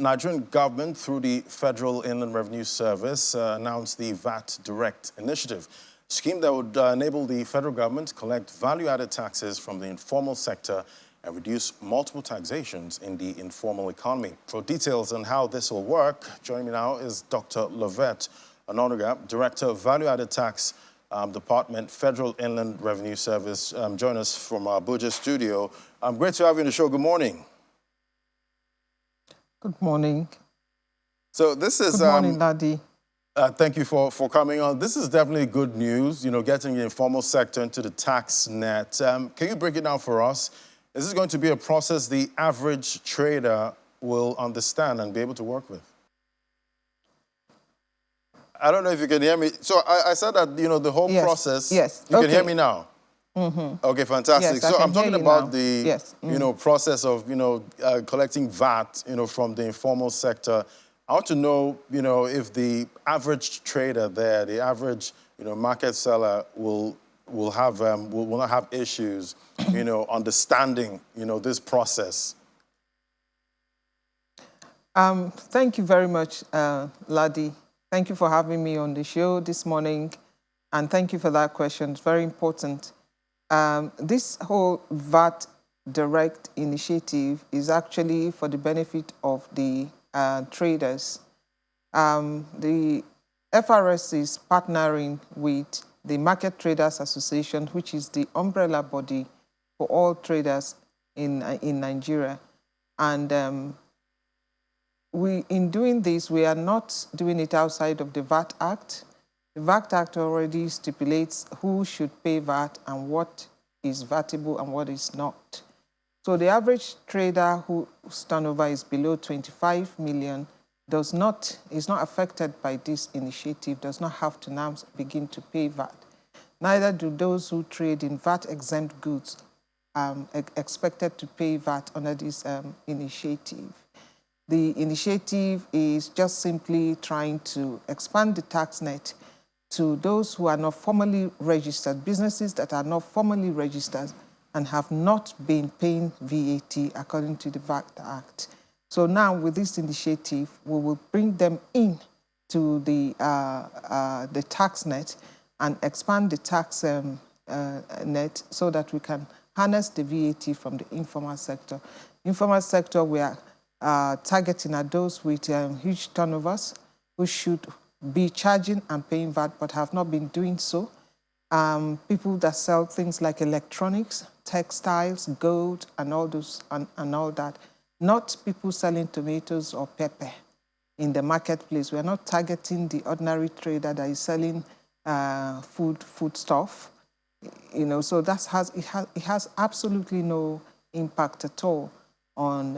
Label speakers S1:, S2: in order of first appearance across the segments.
S1: Nigerian government, through the Federal Inland Revenue Service, announced the VAT Direct Initiative, a scheme that would enable the federal government to collect value-added taxes from the informal sector and reduce multiple taxations in the informal economy. For details on how this will work, joining me now is Dr. Lovett Ononuga, Director of Value-Added Tax Department, Federal Inland Revenue Service. Join us from our Abuja studio. Great to have you on the show. Good morning.
S2: Good morning.
S1: So this is...
S2: Good morning, Ladi.
S1: Thank you for coming on. This is definitely good news, getting the informal sector into the tax net. Can you break it down for us? Is this going to be a process the average trader will understand and be able to work with? I don't know if you can hear me. So I said that, the whole process...
S2: Yes.
S1: You can hear me now? Mm-hmm. Okay, fantastic.
S2: Yes,
S1: so I'm talking about
S2: now.
S1: the,
S2: yes.
S1: Process of, collecting VAT, from the informal sector. I want to know, if the average trader there, the average, market seller will not have issues, understanding, this process.
S2: Thank you very much, Ladi. Thank you for having me on the show this morning, and thank you for that question. It's very important. This whole VAT Direct Initiative is actually for the benefit of the traders. The FRS is partnering with the Market Traders Association, which is the umbrella body for all traders in Nigeria. And in doing this, we are not doing it outside of the VAT Act. The VAT Act already stipulates who should pay VAT and what is VATable and what is not. So the average trader whose turnover is below 25 million is not affected by this initiative, does not have to now begin to pay VAT. Neither do those who trade in VAT-exempt goods expected to pay VAT under this initiative. The initiative is just simply trying to expand the tax net to those who are not formally registered, businesses that are not formally registered and have not been paying VAT according to the VAT Act. So now with this initiative, we will bring them in to the tax net and expand the tax net so that we can harness the VAT from the informal sector. Informal sector, we are targeting at those with huge turnovers who should be charging and paying VAT but have not been doing so. People that sell things like electronics, textiles, gold, and all those and all that. Not people selling tomatoes or pepper in the marketplace. We are not targeting the ordinary trader that is selling food stuff. So it has absolutely no impact at all on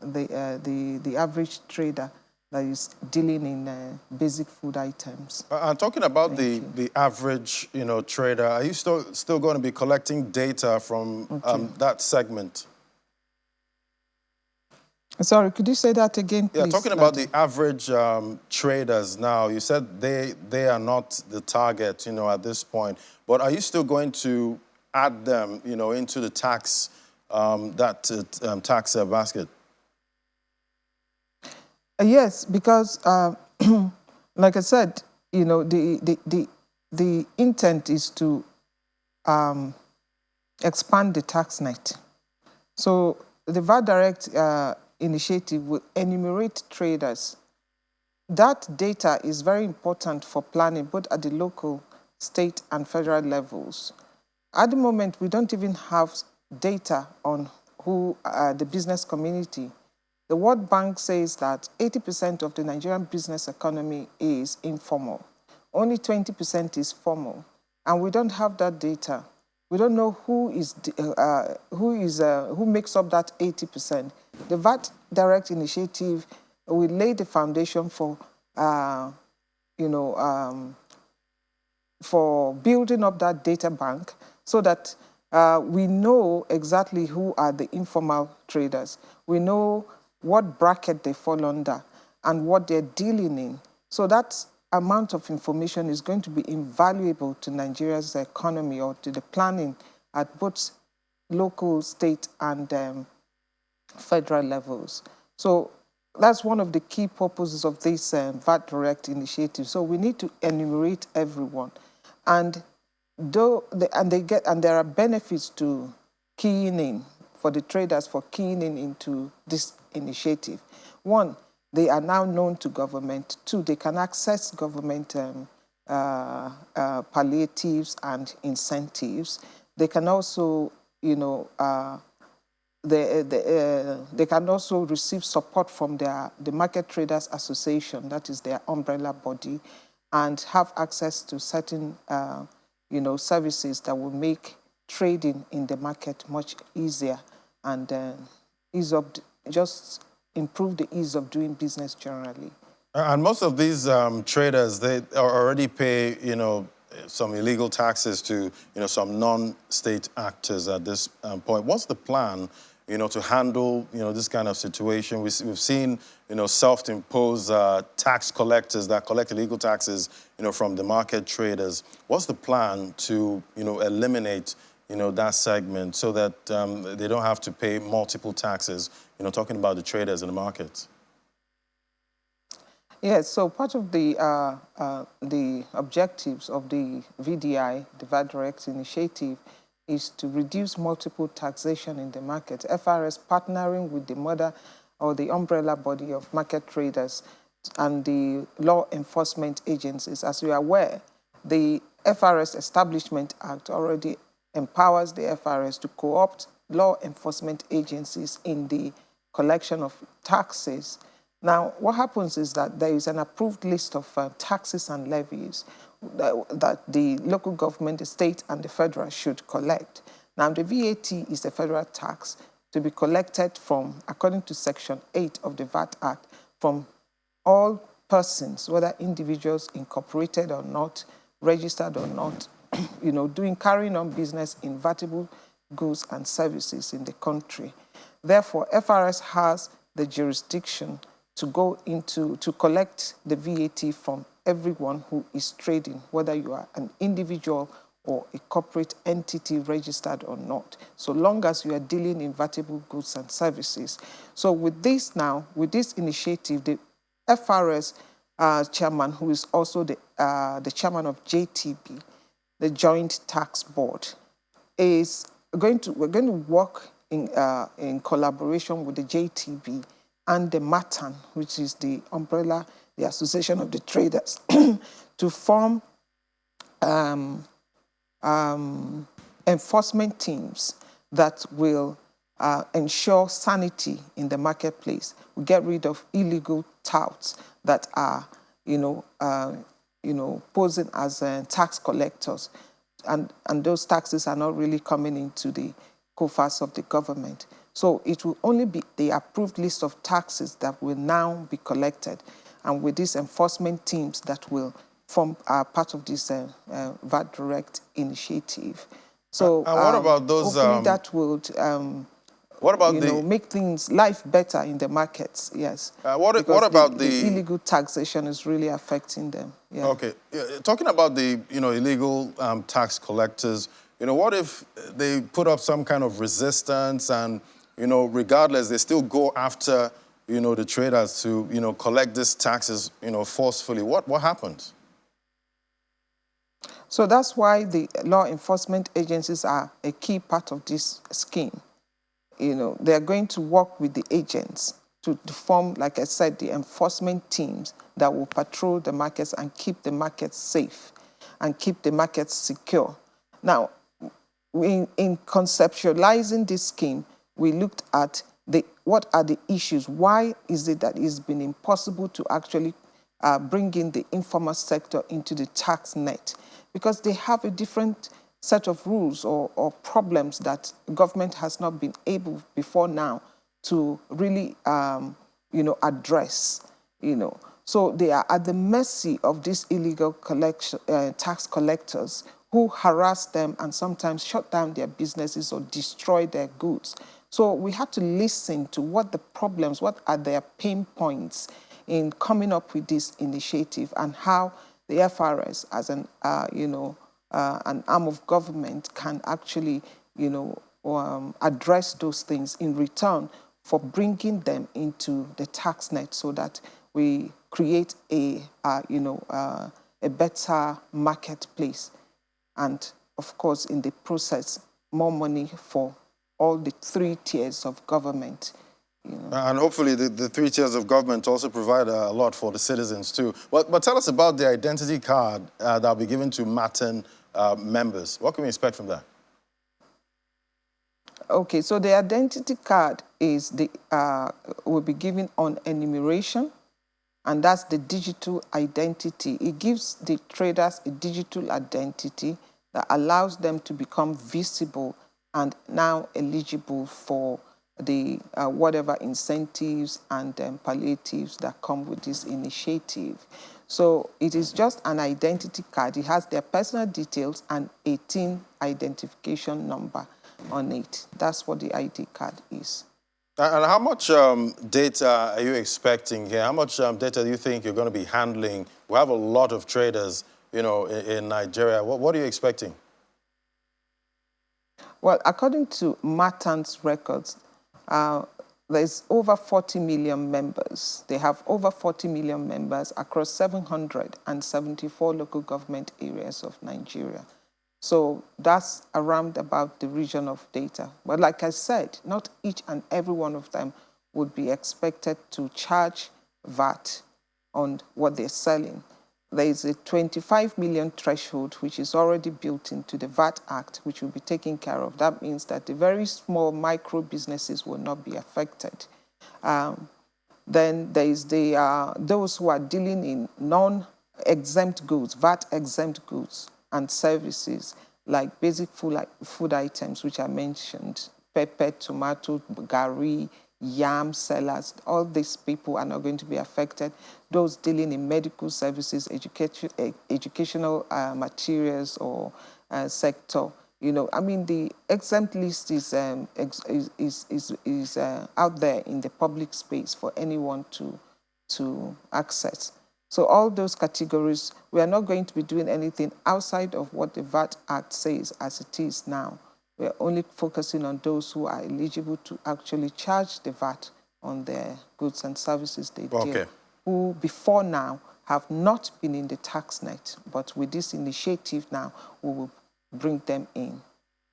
S2: the average trader that is dealing in basic food items.
S1: I'm talking about the average, trader. Are you still going to be collecting data from that segment?
S2: Sorry, could you say that again, please?
S1: Yeah, talking about the average traders now. You said they are not the target, at this point. But are you still going to add them, into the tax tax basket?
S2: Yes, because like I said, the intent is to expand the tax net. So the VAT Direct Initiative will enumerate traders. That data is very important for planning, both at the local, state, and federal levels. At the moment, we don't even have data on who the business community. The World Bank says that 80% of the Nigerian business economy is informal. Only 20% is formal. And we don't have that data. We don't know who makes up that 80%. The VAT Direct Initiative will lay the foundation for, for building up that data bank so that we know exactly who are the informal traders. We know what bracket they fall under and what they're dealing in. So that amount of information is going to be invaluable to Nigeria's economy or to the planning at both local, state, and federal levels. So that's one of the key purposes of this VAT Direct Initiative. So we need to enumerate everyone, and there are benefits to keying in for the traders for keying in into this initiative. One, they are now known to government. Two, they can access government palliatives and incentives. They can also, they can also receive support from the Market Traders Association, that is their umbrella body, and have access to certain services that will make trading in the market much easier and just improve the ease of doing business generally.
S1: And most of these traders, they already pay, some illegal taxes to, some non-state actors at this point. What's the plan, to handle, this kind of situation? We've seen, self-imposed tax collectors that collect illegal taxes, from the market traders. What's the plan to, eliminate, that segment so that they don't have to pay multiple taxes, talking about the traders in the markets?
S2: Yes, so part of the objectives of the VDI, the VAT Direct Initiative, is to reduce multiple taxation in the market. FRS partnering with the mother or the umbrella body of market traders and the law enforcement agencies. As you are aware, the FRS Establishment Act already empowers the FRS to co-opt law enforcement agencies in the collection of taxes. Now, what happens is that there is an approved list of taxes and levies that the local government, the state, and the federal should collect. Now, the VAT is a federal tax to be collected from, according to Section 8 of the VAT Act, from all persons, whether individuals, incorporated or not, registered or not, carrying on business in vatable goods and services in the country. Therefore, FRS has the jurisdiction to collect the VAT from everyone who is trading, whether you are an individual or a corporate entity registered or not, so long as you are dealing in vatable goods and services. So with this initiative, the FRS chairman, who is also the chairman of JTB, the Joint Tax Board, we're going to work in collaboration with the JTB and the MATAN, which is the umbrella, the Association of the Traders, to form enforcement teams that will ensure sanity in the marketplace. We get rid of illegal touts that are, posing as tax collectors, and those taxes are not really coming into the coffers of the government. So it will only be the approved list of taxes that will now be collected, and with these enforcement teams that will form part of this VAT Direct Initiative. So
S1: what about those?
S2: Hopefully that will
S1: what about
S2: make things life better in the markets? Yes.
S1: What about
S2: the illegal taxation is really affecting them? Yeah.
S1: Okay, talking about the illegal tax collectors. What if they put up some kind of resistance and regardless they still go after the traders to collect these taxes forcefully? What happens?
S2: So that's why the law enforcement agencies are a key part of this scheme. They are going to work with the agents to form, like I said, the enforcement teams that will patrol the markets and keep the markets safe and keep the markets secure. Now, in conceptualizing this scheme, we looked at what are the issues. Why is it that it's been impossible to actually bring in the informal sector into the tax net? Because they have a different set of rules or problems that government has not been able before now to really, address, So they are at the mercy of these illegal tax collectors who harass them and sometimes shut down their businesses or destroy their goods. So we have to listen to what the problems, what are their pain points in coming up with this initiative, and how the FRS as an arm of government can actually, address those things in return for bringing them into the tax net so that we create a better marketplace. And of course, in the process, more money for all the 3 tiers of government.
S1: And hopefully the 3 tiers of government also provide a lot for the citizens too. But tell us about the identity card that will be given to Matin members. What can we expect from that?
S2: Okay, so the identity card is will be given on enumeration, and that's the digital identity. It gives the traders a digital identity that allows them to become visible and now eligible for the whatever incentives and palliatives that come with this initiative. So it is just an identity card. It has their personal details and 18 identification number on it. That's what the ID card is.
S1: And how much data are you expecting here? How much data do you think you're going to be handling? We have a lot of traders, in Nigeria. What are you expecting?
S2: Well, according to Matan's records, there's over 40 million members. They have over 40 million members across 774 local government areas of Nigeria. So that's around about the region of data. But like I said, not each and every one of them would be expected to charge VAT on what they're selling. There is a 25 million threshold, which is already built into the VAT Act, which will be taken care of. That means that the very small micro businesses will not be affected. Then there is those who are dealing in non-exempt goods, VAT-exempt goods and services, like basic food items, which I mentioned, pepper, tomato, garri, yam sellers. All these people are not going to be affected. Those dealing in medical services, educational materials or sector, the exempt list is out there in the public space for anyone to access. So all those categories, we are not going to be doing anything outside of what the VAT Act says as it is now. We're only focusing on those who are eligible to actually charge the VAT on their goods and services they deal, who before now have not been in the tax net. But with this initiative now, we will bring them in.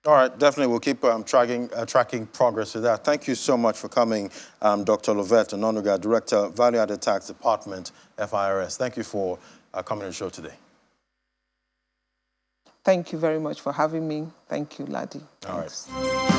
S1: All right, definitely. We'll keep tracking progress with that. Thank you so much for coming, Dr. Lovett Ononuga, Director, Value Added Tax Department, FIRS. Thank you for coming on the show today.
S2: Thank you very much for having me. Thank you, Ladi.
S1: All right.